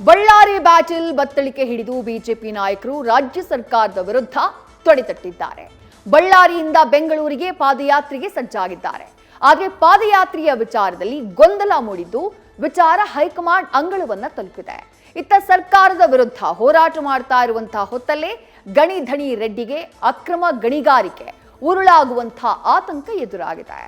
Ballari battle ಬತ್ತಳಿಕೆ ಹಿಡಿದು BJP ನಾಯಕರು ರಾಜ್ಯ ಸರ್ಕಾರದ ವಿರುದ್ಧ ತೊಡೆತಟ್ಟಿದ್ದಾರೆ. ಬಳ್ಳಾರಿಯಿಂದ ಬೆಂಗಳೂರಿಗೆ ಪಾದಯಾತ್ರೆಗೆ ಸಜ್ಜಾಗಿದ್ದಾರೆ. ಆದರೆ ಪಾದಯಾತ್ರೆಯ ವಿಚಾರದಲ್ಲಿ ಗೊಂದಲ ಮೂಡಿದ್ದು ವಿಚಾರ ಹೈಕಮಾಂಡ್ ಅಂಗಳವನ್ನ ತಲುಪಿದೆ. ಇತ್ತ ಸರ್ಕಾರದ ವಿರುದ್ಧ ಹೋರಾಟ ಮಾಡ್ತಾ ಇರುವಂತಹ ಹೊತ್ತಲ್ಲೇ ಗಣಿ ಧಣಿ ರೆಡ್ಡಿಗೆ ಅಕ್ರಮ ಗಣಿಗಾರಿಕೆ ಉರುಳಾಗುವಂತಹ ಆತಂಕ ಎದುರಾಗಿದೆ.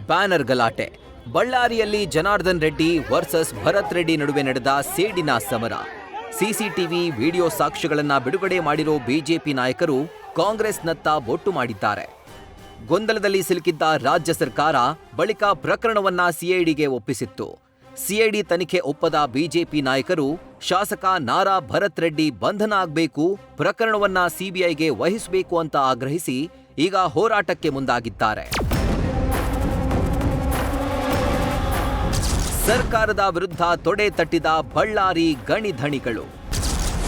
ಬ್ಯಾನರ್ ಗಲಾಟೆ. ಬಳ್ಳಾರಿಯಲ್ಲಿ ಜನಾರ್ದನ್ ರೆಡ್ಡಿ ವರ್ಸಸ್ ಭರತ್ ರೆಡ್ಡಿ ನಡುವೆ ನಡೆದ ಸೇಡಿನ ಸಮರ. ಸಿಸಿಟಿವಿ ವಿಡಿಯೋ ಸಾಕ್ಷ್ಯಗಳನ್ನ ಬಿಡುಗಡೆ ಮಾಡಿರೋ ಬಿಜೆಪಿ ನಾಯಕರು ಕಾಂಗ್ರೆಸ್ನತ್ತ ಬೊಟ್ಟು ಮಾಡಿದ್ದಾರೆ. ಗೊಂದಲದಲ್ಲಿ ಸಿಲುಕಿದ್ದ ರಾಜ್ಯ ಸರ್ಕಾರ ಬಳಿಕ ಪ್ರಕರಣವನ್ನ ಸಿಐಡಿಗೆ ಒಪ್ಪಿಸಿತ್ತು. ಸಿಐಡಿ ತನಿಖೆ ಒಪ್ಪದ ಬಿಜೆಪಿ ನಾಯಕರು ಶಾಸಕ ನಾರಾ ಭರತ್ ರೆಡ್ಡಿ ಬಂಧನ ಆಗಬೇಕು, ಪ್ರಕರಣವನ್ನ ಸಿಬಿಐಗೆ ವಹಿಸಬೇಕು ಅಂತ ಆಗ್ರಹಿಸಿ ಈಗ ಹೋರಾಟಕ್ಕೆ ಮುಂದಾಗಿದ್ದಾರೆ. ಸರ್ಕಾರದ ವಿರುದ್ಧ ತೊಡೆ ತಟ್ಟಿದ ಬಳ್ಳಾರಿ ಗಣಿಧಣಿಗಳು.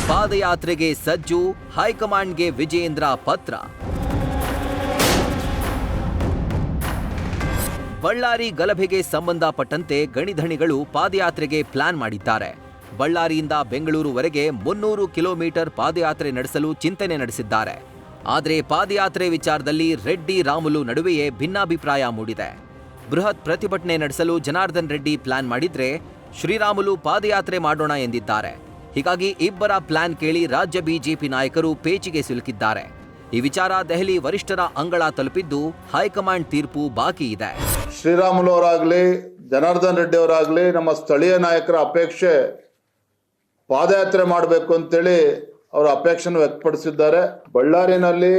ಪಾದಯಾತ್ರೆಗೆ ಸಜ್ಜು, ಹೈಕಮಾಂಡ್ಗೆ ವಿಜಯೇಂದ್ರ ಪತ್ರ. ಬಳ್ಳಾರಿ ಗಲಭೆಗೆ ಸಂಬಂಧಪಟ್ಟಂತೆ ಗಣಿಧಣಿಗಳು ಪಾದಯಾತ್ರೆಗೆ ಪ್ಲಾನ್ ಮಾಡಿದ್ದಾರೆ. ಬಳ್ಳಾರಿಯಿಂದ ಬೆಂಗಳೂರುವರೆಗೆ 300 ಕಿಲೋಮೀಟರ್ ಪಾದಯಾತ್ರೆ ನಡೆಸಲು ಚಿಂತನೆ ನಡೆಸಿದ್ದಾರೆ. ಆದರೆ ಪಾದಯಾತ್ರೆ ವಿಚಾರದಲ್ಲಿ ರೆಡ್ಡಿ ರಾಮುಲು ನಡುವೆಯೇ ಭಿನ್ನಾಭಿಪ್ರಾಯ ಮೂಡಿದೆ. ಬೃಹತ್ ಪ್ರತಿಭಟನೆ ನಡೆಸಲು ಜನಾರ್ದನ್ ರೆಡ್ಡಿ ಪ್ಲಾನ್ ಮಾಡಿದ್ರೆ ಶ್ರೀರಾಮುಲು ಪಾದಯಾತ್ರೆ ಮಾಡೋಣ ಎಂದಿದ್ದಾರೆ. ಹೀಗಾಗಿ ಇಬ್ಬರ ಪ್ಲಾನ್ ಕೇಳಿ ರಾಜ್ಯ ಬಿಜೆಪಿ ನಾಯಕರು ಪೇಚಿಗೆ ಸಿಲುಕಿದ್ದಾರೆ. ಈ ವಿಚಾರ ದೆಹಲಿ ವರಿಷ್ಠರ ಅಂಗಳ ತಲುಪಿದ್ದು ಹೈಕಮಾಂಡ್ ತೀರ್ಪು ಬಾಕಿ ಇದೆ. ಶ್ರೀರಾಮುಲು ಅವರಾಗ್ಲಿ ಜನಾರ್ದನ್ ರೆಡ್ಡಿ ಅವರಾಗ್ಲಿ ನಮ್ಮ ಸ್ಥಳೀಯ ನಾಯಕರ ಅಪೇಕ್ಷೆ ಪಾದಯಾತ್ರೆ ಮಾಡಬೇಕು ಅಂತೇಳಿ ಅವರ ಅಪೇಕ್ಷೆಯನ್ನು ವ್ಯಕ್ತಪಡಿಸಿದ್ದಾರೆ. ಬಳ್ಳಾರಿನಲ್ಲಿ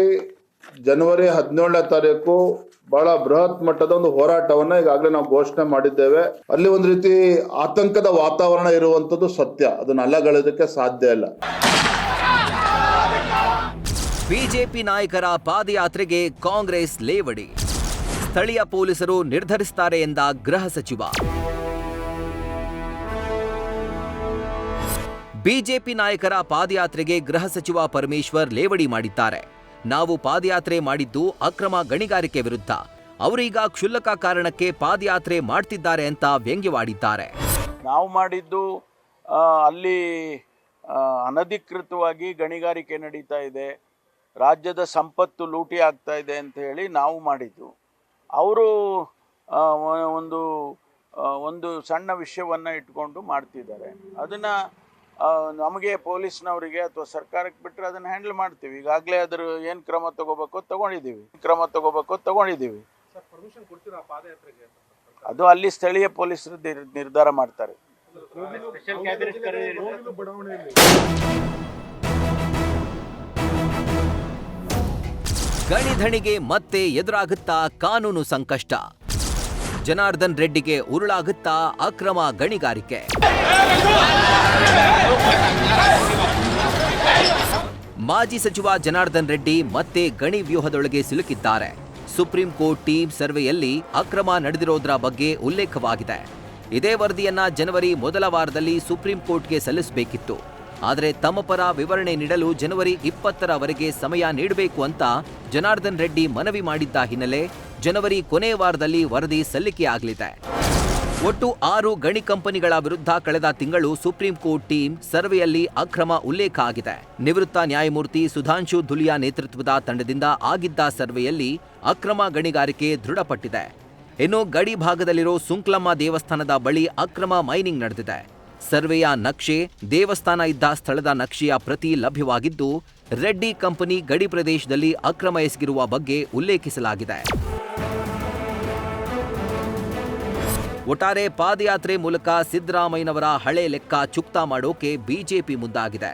ಜನವರಿ 17ನೇ ತಾರೀಕು ಬಹಳ ಬೃಹತ್ ಮಟ್ಟದ ಒಂದು ಹೋರಾಟವನ್ನ ಈಗಾಗಲೇ ನಾವು ಘೋಷಣೆ ಮಾಡಿದ್ದೇವೆ. ಅಲ್ಲಿ ಒಂದು ರೀತಿ ಆತಂಕದ ವಾತಾವರಣ ಇರುವಂತದ್ದು ಸತ್ಯ, ಅದನ್ನ ಅಲ್ಲಗಳೆಯೋದಕ್ಕೆ ಸಾಧ್ಯ ಇಲ್ಲ. ಬಿಜೆಪಿ ನಾಯಕರ ಪಾದಯಾತ್ರೆಗೆ ಕಾಂಗ್ರೆಸ್ ಲೇವಡಿ. ಸ್ಥಳೀಯ ಪೊಲೀಸರು ನಿರ್ಧರಿಸುತ್ತಾರೆ ಎಂದ ಗೃಹ ಸಚಿವ. ಬಿಜೆಪಿ ನಾಯಕರ ಪಾದಯಾತ್ರೆಗೆ ಗೃಹ ಸಚಿವ ಪರಮೇಶ್ವರ್ ಲೇವಡಿ ಮಾಡಿದ್ದಾರೆ. ನಾವು ಪಾದಯಾತ್ರೆ ಮಾಡಿದ್ದು ಅಕ್ರಮ ಗಣಿಗಾರಿಕೆ ವಿರುದ್ಧ, ಅವರೀಗ ಕ್ಷುಲ್ಲಕ ಕಾರಣಕ್ಕೆ ಪಾದಯಾತ್ರೆ ಮಾಡ್ತಿದ್ದಾರೆ ಅಂತ ವ್ಯಂಗ್ಯವಾಡಿದ್ದಾರೆ. ನಾವು ಮಾಡಿದ್ದು ಅಲ್ಲಿ ಅನಧಿಕೃತವಾಗಿ ಗಣಿಗಾರಿಕೆ ನಡೀತಾ ಇದೆ, ರಾಜ್ಯದ ಸಂಪತ್ತು ಲೂಟಿ ಆಗ್ತಾ ಇದೆ ಅಂತ ಹೇಳಿ ನಾವು ಮಾಡಿದ್ದು. ಅವರು ಒಂದು ಸಣ್ಣ ವಿಷಯವನ್ನು ಇಟ್ಕೊಂಡು ಮಾಡ್ತಿದ್ದಾರೆ. ಅದನ್ನು ನಮಗೆ ಪೊಲೀಸ್ನವರಿಗೆ ಅಥವಾ ಸರ್ಕಾರಕ್ಕೆ ಬಿಟ್ಟರೆ ಅದನ್ನು ಹ್ಯಾಂಡಲ್ ಮಾಡ್ತೀವಿ. ಈಗಾಗಲೇ ಅದ್ರ ಏನು ಕ್ರಮ ತಗೋಬೇಕು ತಗೊಂಡಿದ್ದೀವಿ. ಅದು ಅಲ್ಲಿ ಸ್ಥಳೀಯ ಪೊಲೀಸರು ನಿರ್ಧಾರ ಮಾಡ್ತಾರೆ. ಗಣಿಧಣಿಗೆ ಮತ್ತೆ ಎದುರಾಗುತ್ತಾ ಕಾನೂನು ಸಂಕಷ್ಟ. ಜನಾರ್ದನ್ ರೆಡ್ಡಿಗೆ ಉರುಳಾಗುತ್ತಾ ಅಕ್ರಮ ಗಣಿಗಾರಿಕೆ. ಮಾಜಿ ಸಚಿವ ಜನಾರ್ದನ್ ರೆಡ್ಡಿ ಮತ್ತೆ ಗಣಿ ವ್ಯೂಹದೊಳಗೆ ಸಿಲುಕಿದ್ದಾರೆ. ಸುಪ್ರೀಂ ಕೋರ್ಟ್ ಟೀಮ್ ಸರ್ವೆಯಲ್ಲಿ ಅಕ್ರಮ ನಡೆದಿರೋದ್ರ ಬಗ್ಗೆ ಉಲ್ಲೇಖವಾಗಿದೆ. ಇದೇ ವರದಿಯನ್ನ ಜನವರಿ ಮೊದಲ ವಾರದಲ್ಲಿ ಸುಪ್ರೀಂ ಕೋರ್ಟ್ಗೆ ಸಲ್ಲಿಸಬೇಕಿತ್ತು. ಆದರೆ ತಮ್ಮ ಪರ ವಿವರಣೆ ನೀಡಲು ಜನವರಿ 20ರವರೆಗೆ ಸಮಯ ನೀಡಬೇಕು ಅಂತ ಜನಾರ್ದನ್ ರೆಡ್ಡಿ ಮನವಿ ಮಾಡಿದ್ದ ಹಿನ್ನೆಲೆ ಜನವರಿ ಕೊನೆಯ ವಾರದಲ್ಲಿ ವರದಿ ಸಲ್ಲಿಕೆಯಾಗಲಿದೆ. ಒಟ್ಟು 6 ಗಣಿ ಕಂಪನಿಗಳ ವಿರುದ್ಧ ಕಳೆದ ತಿಂಗಳು ಸುಪ್ರೀಂ ಕೋರ್ಟ್ ಟೀಮ್ ಸರ್ವೆಯಲ್ಲಿ ಅಕ್ರಮ ಉಲ್ಲೇಖ ಆಗಿದೆ. ನಿವೃತ್ತ ನ್ಯಾಯಮೂರ್ತಿ ಸುಧಾಂಶು ಧುಲಿಯಾ ನೇತೃತ್ವದ ತಂಡದಿಂದ ಆಗಿದ್ದ ಸರ್ವೆಯಲ್ಲಿ ಅಕ್ರಮ ಗಣಿಗಾರಿಕೆ ದೃಢಪಟ್ಟಿದೆ. ಇನ್ನು ಗಡಿ ಭಾಗದಲ್ಲಿರೋ ಸುಂಕ್ಲಮ್ಮ ದೇವಸ್ಥಾನದ ಬಳಿ ಅಕ್ರಮ ಮೈನಿಂಗ್ ನಡೆದಿದೆ. ಸರ್ವೆಯ ನಕ್ಷೆ, ದೇವಸ್ಥಾನ ಇದ್ದ ಸ್ಥಳದ ನಕ್ಷೆಯ ಪ್ರತಿ ಲಭ್ಯವಾಗಿದ್ದು, ರೆಡ್ಡಿ ಕಂಪನಿ ಗಡಿ ಪ್ರದೇಶದಲ್ಲಿ ಅಕ್ರಮ ಎಸಗಿರುವ ಬಗ್ಗೆ ಉಲ್ಲೇಖಿಸಲಾಗಿದೆ. ಒಟ್ಟಾರೆ ಪಾದಯಾತ್ರೆ ಮೂಲಕ ಸಿದ್ದರಾಮಯ್ಯನವರ ಹಳೆ ಲೆಕ್ಕ ಚುಕ್ತಾ ಮಾಡೋಕೆ ಬಿಜೆಪಿ ಮುಂದಾಗಿದೆ.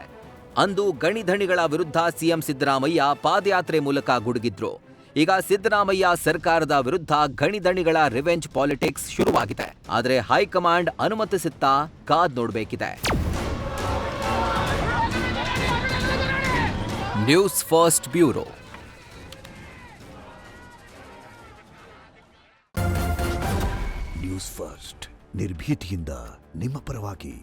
ಅಂದು ಗಣಿಧಣಿಗಳ ವಿರುದ್ಧ ಸಿಎಂ ಸಿದ್ದರಾಮಯ್ಯ ಪಾದಯಾತ್ರೆ ಮೂಲಕ ಗುಡುಗಿದ್ರು. ಈಗ ಸಿದ್ದರಾಮಯ್ಯ ಸರ್ಕಾರದ ವಿರುದ್ಧ ಗಣಿಧಣಿಗಳ ರಿವೆಂಜ್ ಪಾಲಿಟಿಕ್ಸ್ ಶುರುವಾಗಿದೆ. ಆದರೆ ಹೈಕಮಾಂಡ್ ಅನುಮತಿಸುತ್ತಾ ಕಾದ್ ನೋಡಬೇಕಿದೆ. News First bureau. News First ನಿರ್ಭೀತಿಯಿಂದ ನಿಮ್ಮ ಪರವಾಗಿ.